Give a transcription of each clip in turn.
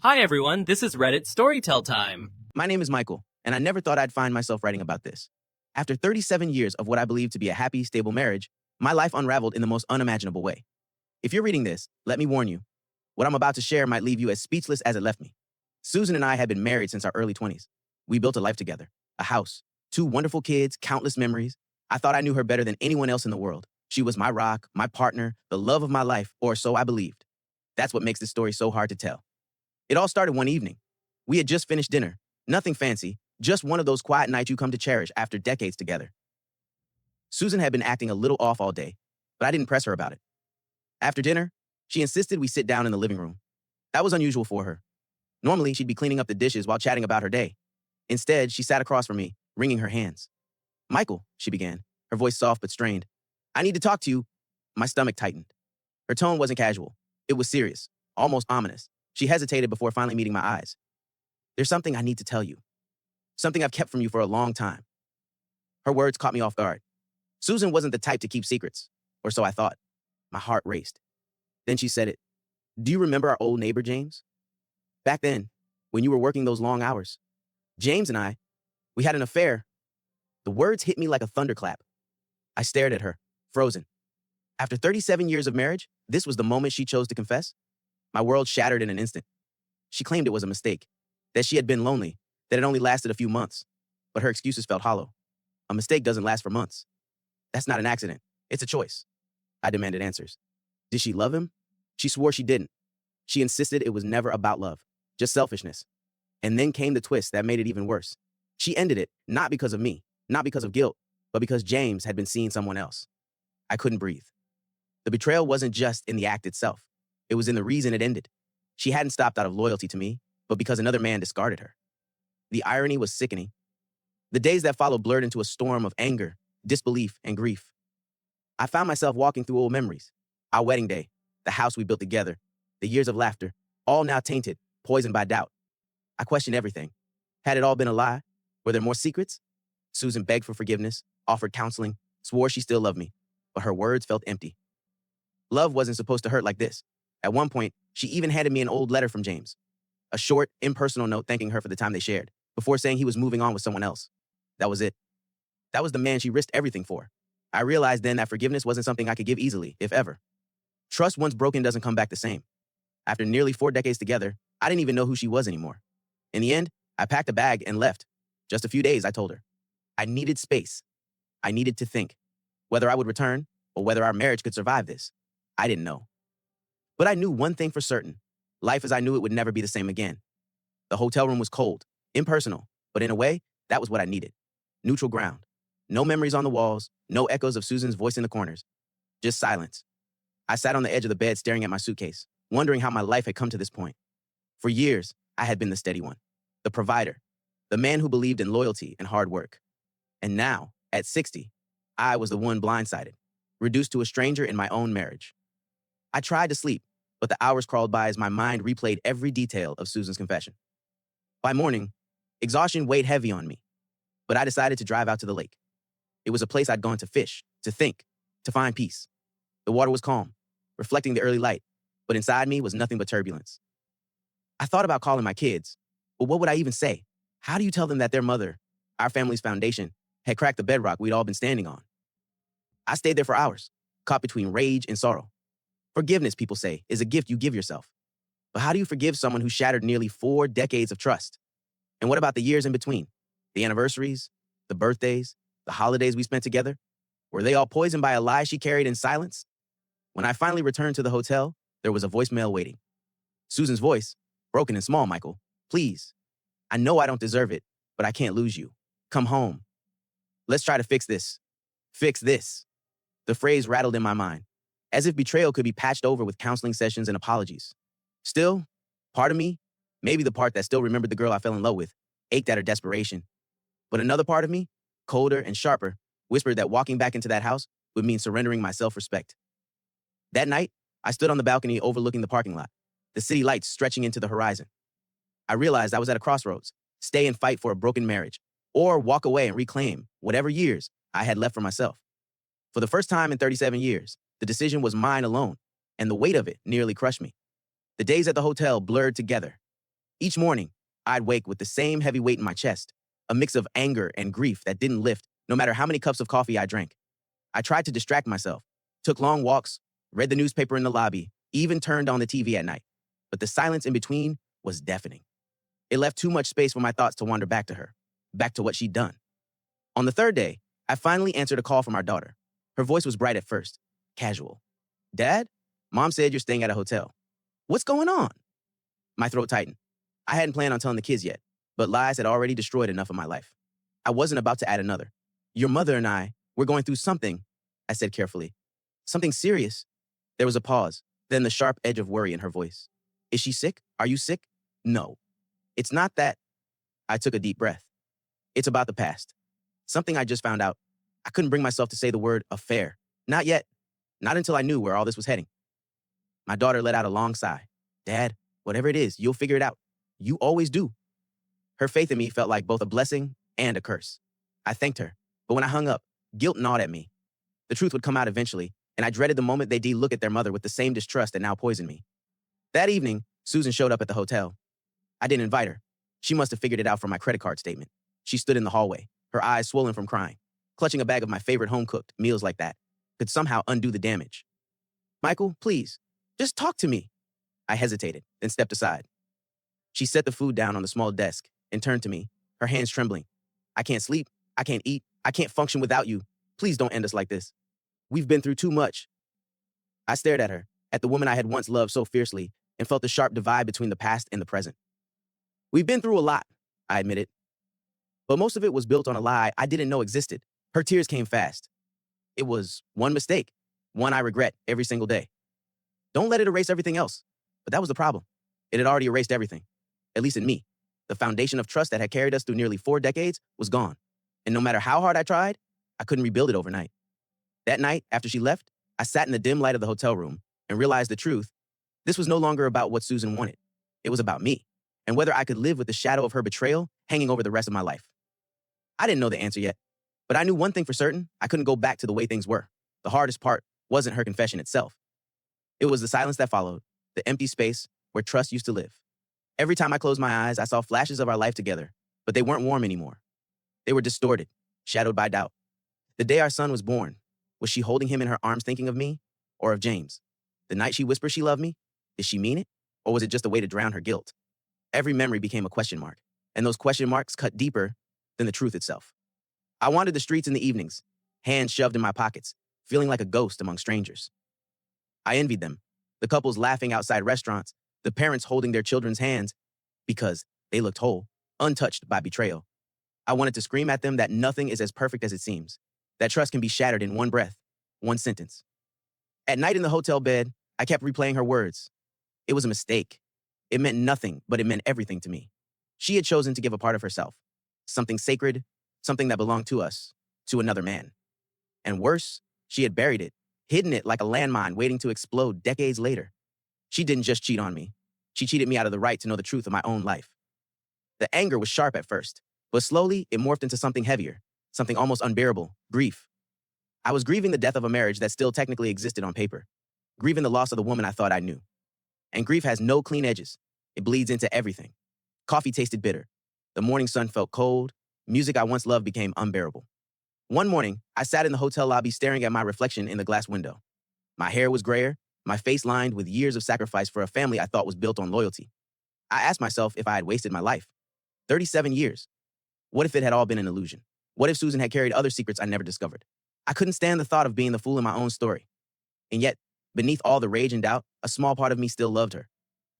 Hi everyone, this is Reddit Storytell Time. My name is Michael, and I never thought I'd find myself writing about this. After 37 years of what I believe to be a happy, stable marriage, my life unraveled in the most unimaginable way. If you're reading this, let me warn you. What I'm about to share might leave you as speechless as it left me. Susan and I had been married since our early 20s. We built a life together, a house, two wonderful kids, countless memories. I thought I knew her better than anyone else in the world. She was my rock, my partner, the love of my life, or so I believed. That's what makes this story so hard to tell. It all started one evening. We had just finished dinner. Nothing fancy, just one of those quiet nights you come to cherish after decades together. Susan had been acting a little off all day, but I didn't press her about it. After dinner, she insisted we sit down in the living room. That was unusual for her. Normally, she'd be cleaning up the dishes while chatting about her day. Instead, she sat across from me, wringing her hands. "Michael," she began, her voice soft but strained. "I need to talk to you." My stomach tightened. Her tone wasn't casual. It was serious, almost ominous. She hesitated before finally meeting my eyes. "There's something I need to tell you. Something I've kept from you for a long time." Her words caught me off guard. Susan wasn't the type to keep secrets, or so I thought. My heart raced. Then she said it. "Do you remember our old neighbor, James? Back then, when you were working those long hours, James and I, we had an affair." The words hit me like a thunderclap. I stared at her, frozen. After 37 years of marriage, this was the moment she chose to confess? My world shattered in an instant. She claimed it was a mistake, that she had been lonely, that it only lasted a few months. But her excuses felt hollow. A mistake doesn't last for months. That's not an accident. It's a choice. I demanded answers. Did she love him? She swore she didn't. She insisted it was never about love, just selfishness. And then came the twist that made it even worse. She ended it, not because of me, not because of guilt, but because James had been seeing someone else. I couldn't breathe. The betrayal wasn't just in the act itself. It was in the reason it ended. She hadn't stopped out of loyalty to me, but because another man discarded her. The irony was sickening. The days that followed blurred into a storm of anger, disbelief, and grief. I found myself walking through old memories. Our wedding day, the house we built together, the years of laughter, all now tainted, poisoned by doubt. I questioned everything. Had it all been a lie? Were there more secrets? Susan begged for forgiveness, offered counseling, swore she still loved me, but her words felt empty. Love wasn't supposed to hurt like this. At one point, she even handed me an old letter from James. A short, impersonal note thanking her for the time they shared, before saying he was moving on with someone else. That was it. That was the man she risked everything for. I realized then that forgiveness wasn't something I could give easily, if ever. Trust once broken doesn't come back the same. After nearly 4 decades together, I didn't even know who she was anymore. In the end, I packed a bag and left. Just a few days, I told her. I needed space. I needed to think. Whether I would return, or whether our marriage could survive this, I didn't know. But I knew one thing for certain. Life as I knew it would never be the same again. The hotel room was cold, impersonal, but in a way, that was what I needed. Neutral ground. No memories on the walls, no echoes of Susan's voice in the corners. Just silence. I sat on the edge of the bed staring at my suitcase, wondering how my life had come to this point. For years, I had been the steady one, the provider, the man who believed in loyalty and hard work. And now, at 60, I was the one blindsided, reduced to a stranger in my own marriage. I tried to sleep, but the hours crawled by as my mind replayed every detail of Susan's confession. By morning, exhaustion weighed heavy on me, but I decided to drive out to the lake. It was a place I'd gone to fish, to think, to find peace. The water was calm, reflecting the early light, but inside me was nothing but turbulence. I thought about calling my kids, but what would I even say? How do you tell them that their mother, our family's foundation, had cracked the bedrock we'd all been standing on? I stayed there for hours, caught between rage and sorrow. Forgiveness, people say, is a gift you give yourself. But how do you forgive someone who shattered nearly 4 decades of trust? And what about the years in between? The anniversaries, the birthdays, the holidays we spent together? Were they all poisoned by a lie she carried in silence? When I finally returned to the hotel, there was a voicemail waiting. Susan's voice, broken and small, "Michael, please. I know I don't deserve it, but I can't lose you. Come home. Let's try to fix this. Fix this." The phrase rattled in my mind, as if betrayal could be patched over with counseling sessions and apologies. Still, part of me, maybe the part that still remembered the girl I fell in love with, ached at her desperation. But another part of me, colder and sharper, whispered that walking back into that house would mean surrendering my self-respect. That night, I stood on the balcony overlooking the parking lot, the city lights stretching into the horizon. I realized I was at a crossroads, stay and fight for a broken marriage, or walk away and reclaim whatever years I had left for myself. For the first time in 37 years, the decision was mine alone, and the weight of it nearly crushed me. The days at the hotel blurred together. Each morning, I'd wake with the same heavy weight in my chest, a mix of anger and grief that didn't lift no matter how many cups of coffee I drank. I tried to distract myself, took long walks, read the newspaper in the lobby, even turned on the TV at night. But the silence in between was deafening. It left too much space for my thoughts to wander back to her, back to what she'd done. On the third day, I finally answered a call from our daughter. Her voice was bright at first, casual. Dad? Mom said you're staying at a hotel. What's going on? My throat tightened. I hadn't planned on telling the kids yet, but lies had already destroyed enough of my life. I wasn't about to add another. Your mother and I, we're going through something, I said carefully. Something serious. There was a pause, then the sharp edge of worry in her voice. Is she sick? Are you sick? No. It's not that. I took a deep breath. It's about the past. Something I just found out. I couldn't bring myself to say the word affair. Not yet. Not until I knew where all this was heading. My daughter let out a long sigh. Dad, whatever it is, you'll figure it out. You always do. Her faith in me felt like both a blessing and a curse. I thanked her, but when I hung up, guilt gnawed at me. The truth would come out eventually, and I dreaded the moment they'd look at their mother with the same distrust that now poisoned me. That evening, Susan showed up at the hotel. I didn't invite her. She must have figured it out from my credit card statement. She stood in the hallway, her eyes swollen from crying. Clutching a bag of my favorite home-cooked meals like that could somehow undo the damage. Michael, please, just talk to me. I hesitated, then stepped aside. She set the food down on the small desk and turned to me, her hands trembling. I can't sleep. I can't eat. I can't function without you. Please don't end us like this. We've been through too much. I stared at her, at the woman I had once loved so fiercely, and felt the sharp divide between the past and the present. We've been through a lot, I admitted. But most of it was built on a lie I didn't know existed. Her tears came fast. It was one mistake, one I regret every single day. Don't let it erase everything else. But that was the problem. It had already erased everything, at least in me. The foundation of trust that had carried us through nearly 4 decades was gone. And no matter how hard I tried, I couldn't rebuild it overnight. That night, after she left, I sat in the dim light of the hotel room and realized the truth. This was no longer about what Susan wanted. It was about me, and whether I could live with the shadow of her betrayal hanging over the rest of my life. I didn't know the answer yet, but I knew one thing for certain: I couldn't go back to the way things were. The hardest part wasn't her confession itself. It was the silence that followed, the empty space where trust used to live. Every time I closed my eyes, I saw flashes of our life together, but they weren't warm anymore. They were distorted, shadowed by doubt. The day our son was born, was she holding him in her arms thinking of me or of James? The night she whispered she loved me, did she mean it? Or was it just a way to drown her guilt? Every memory became a question mark, and those question marks cut deeper than the truth itself. I wandered the streets in the evenings, hands shoved in my pockets, feeling like a ghost among strangers. I envied them, the couples laughing outside restaurants, the parents holding their children's hands because they looked whole, untouched by betrayal. I wanted to scream at them that nothing is as perfect as it seems, that trust can be shattered in one breath, one sentence. At night in the hotel bed, I kept replaying her words. It was a mistake. It meant nothing, but it meant everything to me. She had chosen to give a part of herself, something sacred, something that belonged to us, to another man. And worse, she had buried it, hidden it like a landmine waiting to explode decades later. She didn't just cheat on me. She cheated me out of the right to know the truth of my own life. The anger was sharp at first, but slowly it morphed into something heavier, something almost unbearable: grief. I was grieving the death of a marriage that still technically existed on paper, grieving the loss of the woman I thought I knew. And grief has no clean edges. It bleeds into everything. Coffee tasted bitter. The morning sun felt cold. Music I once loved became unbearable. One morning, I sat in the hotel lobby staring at my reflection in the glass window. My hair was grayer, my face lined with years of sacrifice for a family I thought was built on loyalty. I asked myself if I had wasted my life. 37 years. What if it had all been an illusion? What if Susan had carried other secrets I never discovered? I couldn't stand the thought of being the fool in my own story. And yet, beneath all the rage and doubt, a small part of me still loved her.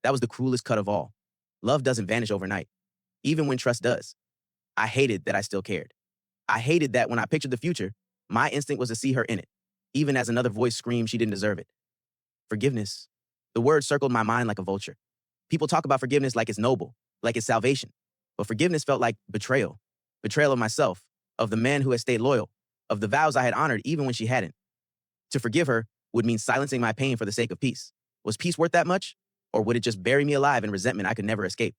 That was the cruelest cut of all. Love doesn't vanish overnight, even when trust does. I hated that I still cared. I hated that when I pictured the future, my instinct was to see her in it, even as another voice screamed she didn't deserve it. Forgiveness. The word circled my mind like a vulture. People talk about forgiveness like it's noble, like it's salvation. But forgiveness felt like betrayal. Betrayal of myself, of the man who had stayed loyal, of the vows I had honored even when she hadn't. To forgive her would mean silencing my pain for the sake of peace. Was peace worth that much? Or would it just bury me alive in resentment I could never escape?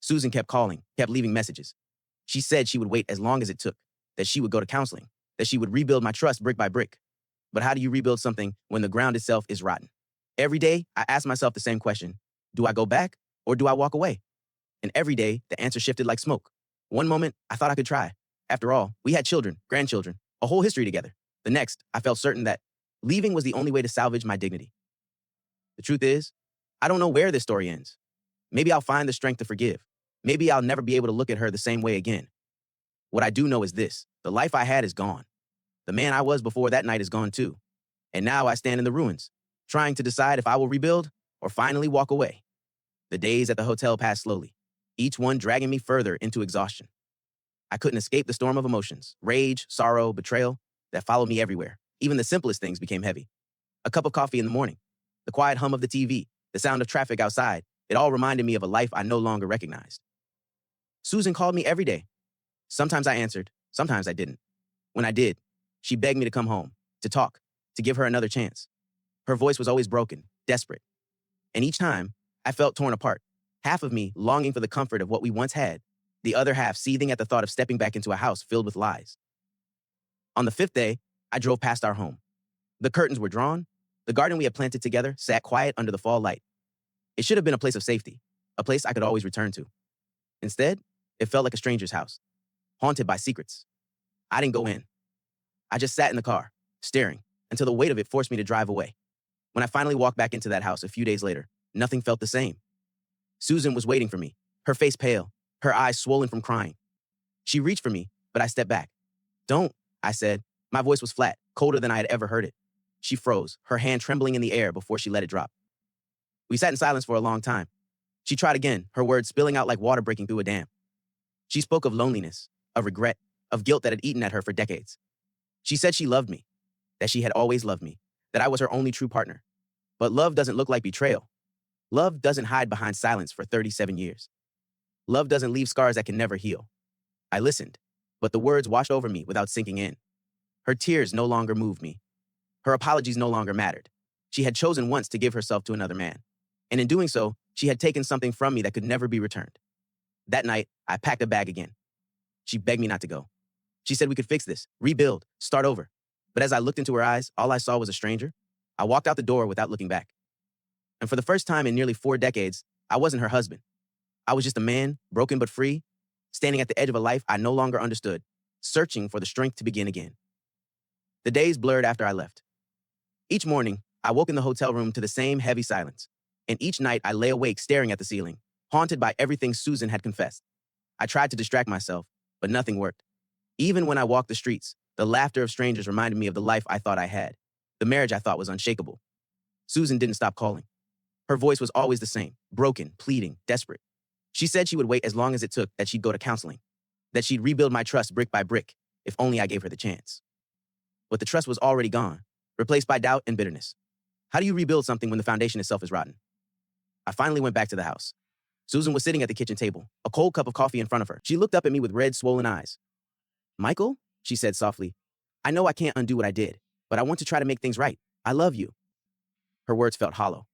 Susan kept calling, kept leaving messages. She said she would wait as long as it took, that she would go to counseling, that she would rebuild my trust brick by brick. But how do you rebuild something when the ground itself is rotten? Every day, I ask myself the same question. Do I go back or do I walk away? And every day, the answer shifted like smoke. One moment, I thought I could try. After all, we had children, grandchildren, a whole history together. The next, I felt certain that leaving was the only way to salvage my dignity. The truth is, I don't know where this story ends. Maybe I'll find the strength to forgive. Maybe I'll never be able to look at her the same way again. What I do know is this: the life I had is gone. The man I was before that night is gone too. And now I stand in the ruins, trying to decide if I will rebuild or finally walk away. The days at the hotel passed slowly, each one dragging me further into exhaustion. I couldn't escape the storm of emotions, rage, sorrow, betrayal, that followed me everywhere. Even the simplest things became heavy. A cup of coffee in the morning, the quiet hum of the TV, the sound of traffic outside, it all reminded me of a life I no longer recognized. Susan called me every day. Sometimes I answered, sometimes I didn't. When I did, she begged me to come home, to talk, to give her another chance. Her voice was always broken, desperate. And each time, I felt torn apart. Half of me longing for the comfort of what we once had, the other half seething at the thought of stepping back into a house filled with lies. On the fifth day, I drove past our home. The curtains were drawn. The garden we had planted together sat quiet under the fall light. It should have been a place of safety, a place I could always return to. Instead, it felt like a stranger's house, haunted by secrets. I didn't go in. I just sat in the car, staring, until the weight of it forced me to drive away. When I finally walked back into that house a few days later, nothing felt the same. Susan was waiting for me, her face pale, her eyes swollen from crying. She reached for me, but I stepped back. "Don't," I said. My voice was flat, colder than I had ever heard it. She froze, her hand trembling in the air before she let it drop. We sat in silence for a long time. She tried again, her words spilling out like water breaking through a dam. She spoke of loneliness, of regret, of guilt that had eaten at her for decades. She said she loved me, that she had always loved me, that I was her only true partner. But love doesn't look like betrayal. Love doesn't hide behind silence for 37 years. Love doesn't leave scars that can never heal. I listened, but the words washed over me without sinking in. Her tears no longer moved me. Her apologies no longer mattered. She had chosen once to give herself to another man. And in doing so, she had taken something from me that could never be returned. That night, I packed a bag again. She begged me not to go. She said we could fix this, rebuild, start over. But as I looked into her eyes, all I saw was a stranger. I walked out the door without looking back. And for the first time in nearly 4 decades, I wasn't her husband. I was just a man, broken but free, standing at the edge of a life I no longer understood, searching for the strength to begin again. The days blurred after I left. Each morning, I woke in the hotel room to the same heavy silence. And each night, I lay awake staring at the ceiling, haunted by everything Susan had confessed. I tried to distract myself, but nothing worked. Even when I walked the streets, the laughter of strangers reminded me of the life I thought I had, the marriage I thought was unshakable. Susan didn't stop calling. Her voice was always the same, broken, pleading, desperate. She said she would wait as long as it took, that she'd go to counseling, that she'd rebuild my trust brick by brick, if only I gave her the chance. But the trust was already gone, replaced by doubt and bitterness. How do you rebuild something when the foundation itself is rotten? I finally went back to the house. Susan was sitting at the kitchen table, a cold cup of coffee in front of her. She looked up at me with red, swollen eyes. "Michael," she said softly, "I know I can't undo what I did, but I want to try to make things right. I love you." Her words felt hollow.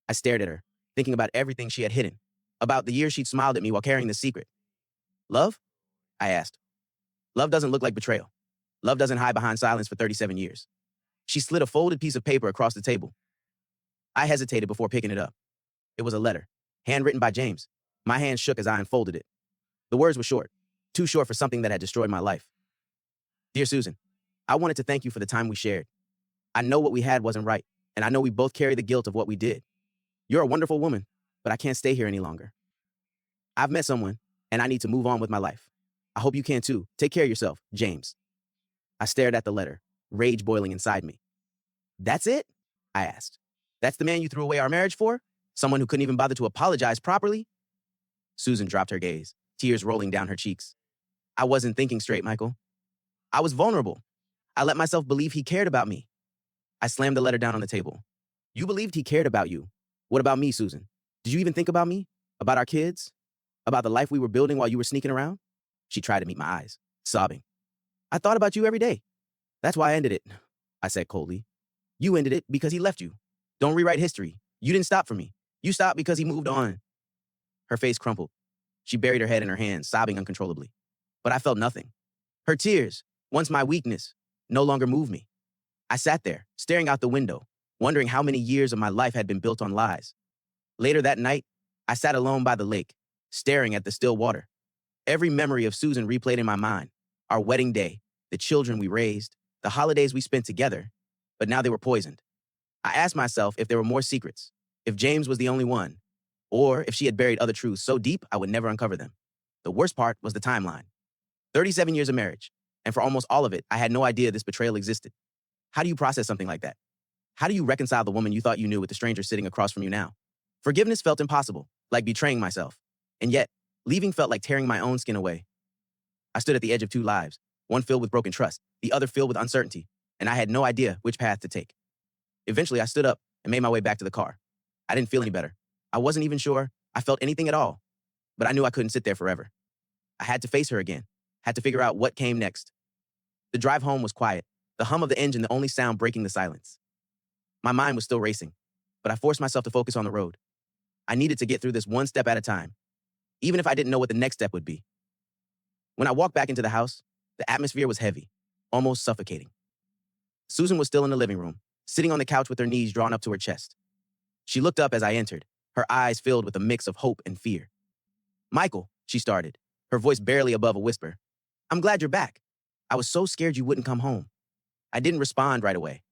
I stared at her, thinking about everything she had hidden, about the years she'd smiled at me while carrying the secret. "Love?" I asked. "Love doesn't look like betrayal. Love doesn't hide behind silence for 37 years. She slid a folded piece of paper across the table. I hesitated before picking it up. It was a letter, handwritten by James. My hand shook as I unfolded it. The words were short, too short for something that had destroyed my life. "Dear Susan, I wanted to thank you for the time we shared. I know what we had wasn't right, and I know we both carry the guilt of what we did. You're a wonderful woman, but I can't stay here any longer. I've met someone, and I need to move on with my life. I hope you can too. Take care of yourself, James." I stared at the letter, rage boiling inside me. "That's it?" I asked. "That's the man you threw away our marriage for? Someone who couldn't even bother to apologize properly?" Susan dropped her gaze, tears rolling down her cheeks. "I wasn't thinking straight, Michael. I was vulnerable. I let myself believe he cared about me." I slammed the letter down on the table. "You believed he cared about you. What about me, Susan? Did you even think about me? About our kids? About the life we were building while you were sneaking around?" She tried to meet my eyes, sobbing. "I thought about you every day. That's why I ended it," I said coldly. "You ended it because he left you. Don't rewrite history. You didn't stop for me. You stopped because he moved on." Her face crumpled. She buried her head in her hands, sobbing uncontrollably. But I felt nothing. Her tears, once my weakness, no longer moved me. I sat there, staring out the window, wondering how many years of my life had been built on lies. Later that night, I sat alone by the lake, staring at the still water. Every memory of Susan replayed in my mind. Our wedding day, the children we raised, the holidays we spent together, but now they were poisoned. I asked myself if there were more secrets, if James was the only one, or if she had buried other truths so deep I would never uncover them. The worst part was the timeline. 37 years of marriage, and for almost all of it, I had no idea this betrayal existed. How do you process something like that? How do you reconcile the woman you thought you knew with the stranger sitting across from you now? Forgiveness felt impossible, like betraying myself. And yet, leaving felt like tearing my own skin away. I stood at the edge of two lives, one filled with broken trust, the other filled with uncertainty, and I had no idea which path to take. Eventually, I stood up and made my way back to the car. I didn't feel any better. I wasn't even sure I felt anything at all, but I knew I couldn't sit there forever. I had to face her again, had to figure out what came next. The drive home was quiet, the hum of the engine the only sound breaking the silence. My mind was still racing, but I forced myself to focus on the road. I needed to get through this one step at a time, even if I didn't know what the next step would be. When I walked back into the house, the atmosphere was heavy, almost suffocating. Susan was still in the living room, sitting on the couch with her knees drawn up to her chest. She looked up as I entered, her eyes filled with a mix of hope and fear. "Michael," she started, her voice barely above a whisper. "I'm glad you're back. I was so scared you wouldn't come home." I didn't respond right away.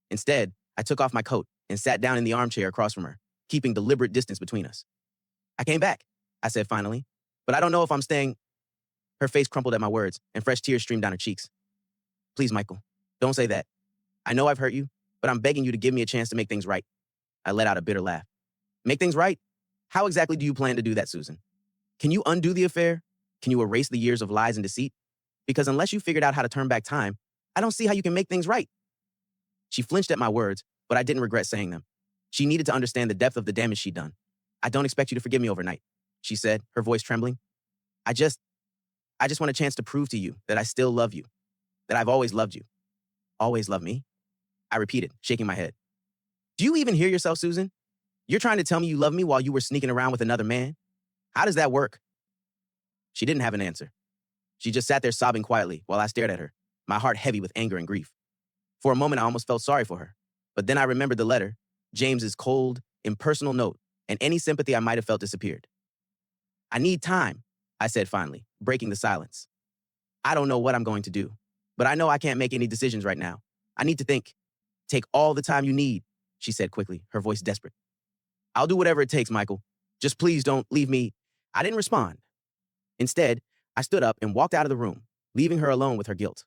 Instead, I took off my coat and sat down in the armchair across from her, keeping deliberate distance between us. "I came back," I said finally, "but I don't know if I'm staying." Her face crumpled at my words, and fresh tears streamed down her cheeks. "Please, Michael, don't say that. I know I've hurt you, but I'm begging you to give me a chance to make things right." I let out a bitter laugh. "Make things right? How exactly do you plan to do that, Susan? Can you undo the affair? Can you erase the years of lies and deceit? Because unless you figured out how to turn back time, I don't see how you can make things right." She flinched at my words, but I didn't regret saying them. She needed to understand the depth of the damage she'd done. "I don't expect you to forgive me overnight," she said, her voice trembling. I just want a chance to prove to you that I still love you, that I've always loved you." "Always loved me?" I repeated, shaking my head. "Do you even hear yourself, Susan? You're trying to tell me you love me while you were sneaking around with another man? How does that work?" She didn't have an answer. She just sat there sobbing quietly while I stared at her, my heart heavy with anger and grief. For a moment, I almost felt sorry for her. But then I remembered the letter, James's cold, impersonal note, and any sympathy I might have felt disappeared. "I need time," I said finally, breaking the silence. "I don't know what I'm going to do, but I know I can't make any decisions right now. I need to think. Take all the time you need," she said quickly, her voice desperate. "I'll do whatever it takes, Michael. Just please don't leave me." I didn't respond. Instead, I stood up and walked out of the room, leaving her alone with her guilt.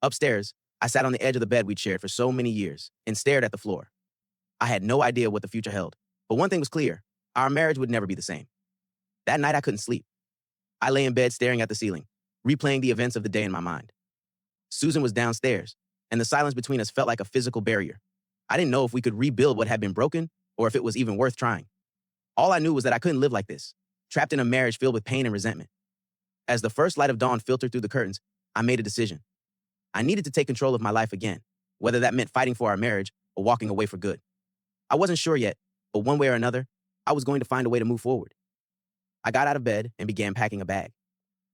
Upstairs, I sat on the edge of the bed we'd shared for so many years and stared at the floor. I had no idea what the future held, but one thing was clear: our marriage would never be the same. That night, I couldn't sleep. I lay in bed staring at the ceiling, replaying the events of the day in my mind. Susan was downstairs, and the silence between us felt like a physical barrier. I didn't know if we could rebuild what had been broken or if it was even worth trying. All I knew was that I couldn't live like this, trapped in a marriage filled with pain and resentment. As the first light of dawn filtered through the curtains, I made a decision. I needed to take control of my life again, whether that meant fighting for our marriage or walking away for good. I wasn't sure yet, but one way or another, I was going to find a way to move forward. I got out of bed and began packing a bag.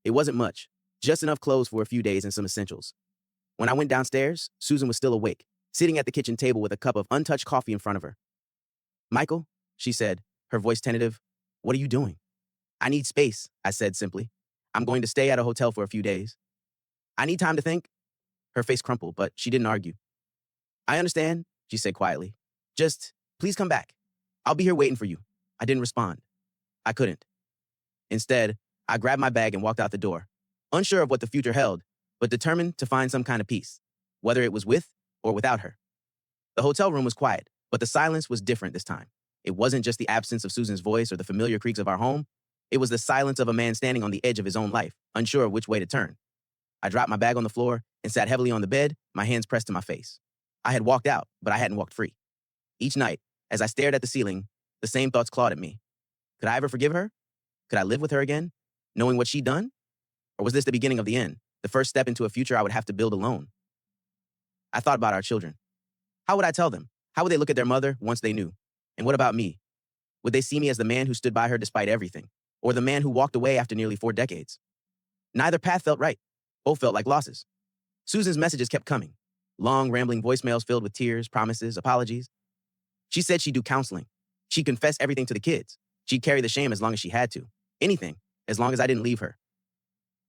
It wasn't much, just enough clothes for a few days and some essentials. When I went downstairs, Susan was still awake, sitting at the kitchen table with a cup of untouched coffee in front of her. "Michael," she said, her voice tentative, "what are you doing?" "I need space," I said simply. "I'm going to stay at a hotel for a few days." "I need time to think." Her face crumpled, but she didn't argue. "I understand," she said quietly. "Just, please come back. I'll be here waiting for you." I didn't respond. I couldn't. Instead, I grabbed my bag and walked out the door, unsure of what the future held, but determined to find some kind of peace, whether it was with or without her. The hotel room was quiet, but the silence was different this time. It wasn't just the absence of Susan's voice or the familiar creaks of our home. It was the silence of a man standing on the edge of his own life, unsure of which way to turn. I dropped my bag on the floor and sat heavily on the bed, my hands pressed to my face. I had walked out, but I hadn't walked free. Each night, as I stared at the ceiling, the same thoughts clawed at me. Could I ever forgive her? Could I live with her again, knowing what she'd done? Or was this the beginning of the end, the first step into a future I would have to build alone? I thought about our children. How would I tell them? How would they look at their mother once they knew? And what about me? Would they see me as the man who stood by her despite everything, or the man who walked away after nearly 4 decades? Neither path felt right. Both felt like losses. Susan's messages kept coming. Long, rambling voicemails filled with tears, promises, apologies. She said she'd do counseling. She'd confess everything to the kids. She'd carry the shame as long as she had to. Anything, as long as I didn't leave her.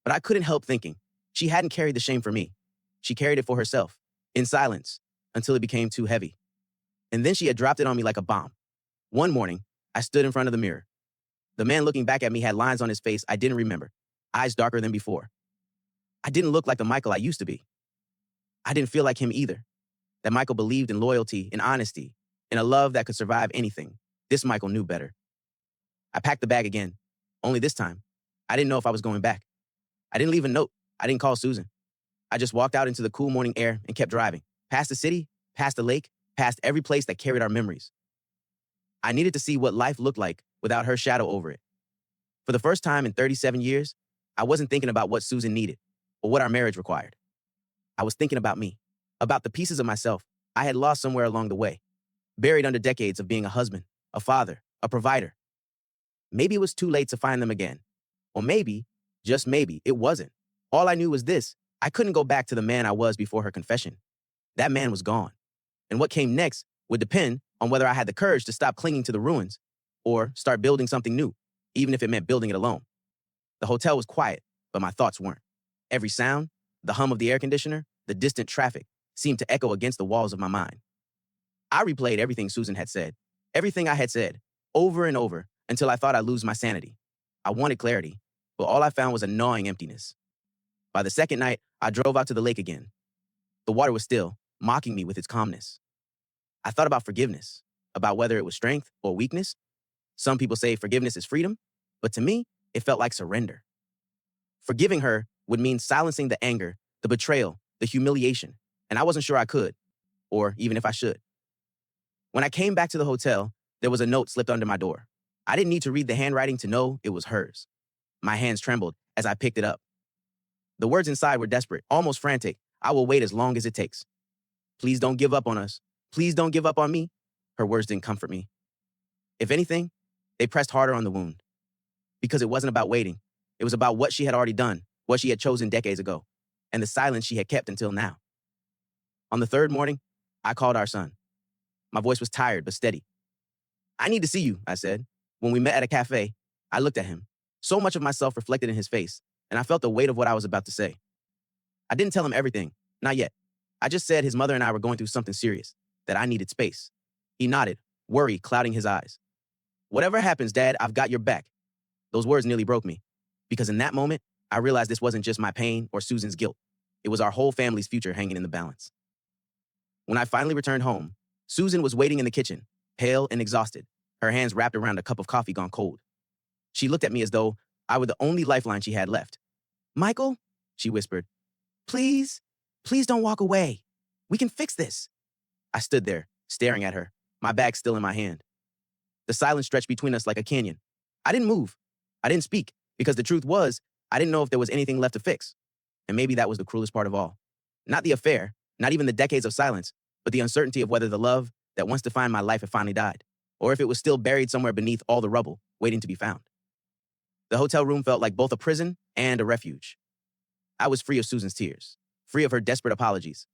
But I couldn't help thinking, she hadn't carried the shame for me. She carried it for herself, in silence, until it became too heavy. And then she had dropped it on me like a bomb. One morning, I stood in front of the mirror. The man looking back at me had lines on his face I didn't remember, eyes darker than before. I didn't look like the Michael I used to be. I didn't feel like him either. That Michael believed in loyalty, in honesty, in a love that could survive anything. This Michael knew better. I packed the bag again. Only this time, I didn't know if I was going back. I didn't leave a note. I didn't call Susan. I just walked out into the cool morning air and kept driving. Past the city, past the lake, past every place that carried our memories. I needed to see what life looked like without her shadow over it. For the first time in 37 years, I wasn't thinking about what Susan needed or what our marriage required. I was thinking about me, about the pieces of myself I had lost somewhere along the way, buried under decades of being a husband, a father, a provider. Maybe it was too late to find them again. Or maybe, just maybe, it wasn't. All I knew was this: I couldn't go back to the man I was before her confession. That man was gone. And what came next would depend on whether I had the courage to stop clinging to the ruins or start building something new, even if it meant building it alone. The hotel was quiet, but my thoughts weren't. Every sound, the hum of the air conditioner, the distant traffic, seemed to echo against the walls of my mind. I replayed everything Susan had said, everything I had said, over and over, until I thought I'd lose my sanity. I wanted clarity, but all I found was a gnawing emptiness. By the second night, I drove out to the lake again. The water was still, mocking me with its calmness. I thought about forgiveness, about whether it was strength or weakness. Some people say forgiveness is freedom, but to me, it felt like surrender. Forgiving her would mean silencing the anger, the betrayal, the humiliation, and I wasn't sure I could, or even if I should. When I came back to the hotel, there was a note slipped under my door. I didn't need to read the handwriting to know it was hers. My hands trembled as I picked it up. The words inside were desperate, almost frantic. I will wait as long as it takes. Please don't give up on us. Please don't give up on me. Her words didn't comfort me. If anything, they pressed harder on the wound. Because it wasn't about waiting. It was about what she had already done, what she had chosen decades ago, and the silence she had kept until now. On the third morning, I called our son. My voice was tired but steady. I need to see you, I said. When we met at a cafe, I looked at him, so much of myself reflected in his face, and I felt the weight of what I was about to say. I didn't tell him everything, not yet. I just said his mother and I were going through something serious, that I needed space. He nodded, worry clouding his eyes. Whatever happens, Dad, I've got your back. Those words nearly broke me, because in that moment, I realized this wasn't just my pain or Susan's guilt. It was our whole family's future hanging in the balance. When I finally returned home, Susan was waiting in the kitchen, pale and exhausted, her hands wrapped around a cup of coffee gone cold. She looked at me as though I were the only lifeline she had left. Michael, she whispered, please don't walk away. We can fix this. I stood there, staring at her, my bag still in my hand. The silence stretched between us like a canyon. I didn't move. I didn't speak, because the truth was, I didn't know if there was anything left to fix. And maybe that was the cruelest part of all. Not the affair, not even the decades of silence, but the uncertainty of whether the love that once defined my life had finally died, or if it was still buried somewhere beneath all the rubble, waiting to be found. The hotel room felt like both a prison and a refuge. I was free of Susan's tears, free of her desperate apologies,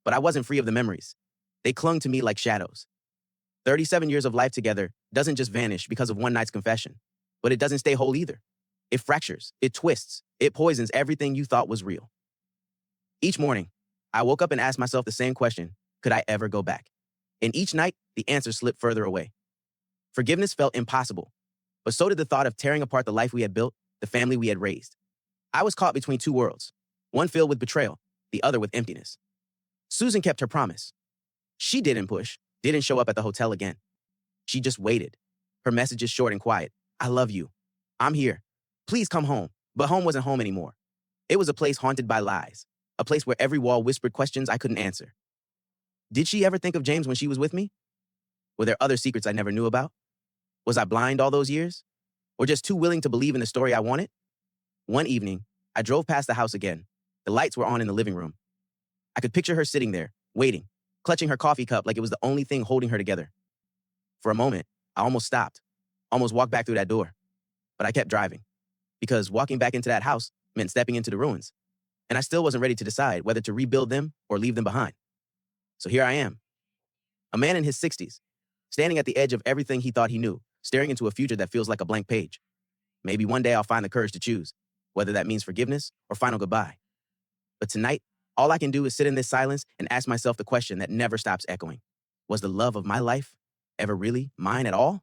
but I wasn't free of the memories. They clung to me like shadows. 37 years of life together doesn't just vanish because of one night's confession, but it doesn't stay whole either. It fractures, it twists, it poisons everything you thought was real. Each morning, I woke up and asked myself the same question: could I ever go back? And each night, the answer slipped further away. Forgiveness felt impossible, but so did the thought of tearing apart the life we had built, the family we had raised. I was caught between two worlds, one filled with betrayal, the other with emptiness. Susan kept her promise. She didn't push, didn't show up at the hotel again. She just waited. Her messages short and quiet. I love you. I'm here. Please come home. But home wasn't home anymore. It was a place haunted by lies, a place where every wall whispered questions I couldn't answer. Did she ever think of James when she was with me? Were there other secrets I never knew about? Was I blind all those years? Or just too willing to believe in the story I wanted? One evening, I drove past the house again. The lights were on in the living room. I could picture her sitting there, waiting, clutching her coffee cup like it was the only thing holding her together. For a moment, I almost stopped, almost walked back through that door. But I kept driving, because walking back into that house meant stepping into the ruins, and I still wasn't ready to decide whether to rebuild them or leave them behind. So here I am, a man in his 60s, standing at the edge of everything he thought he knew, staring into a future that feels like a blank page. Maybe one day I'll find the courage to choose, whether that means forgiveness or final goodbye. But tonight, all I can do is sit in this silence and ask myself the question that never stops echoing. Was the love of my life ever really mine at all?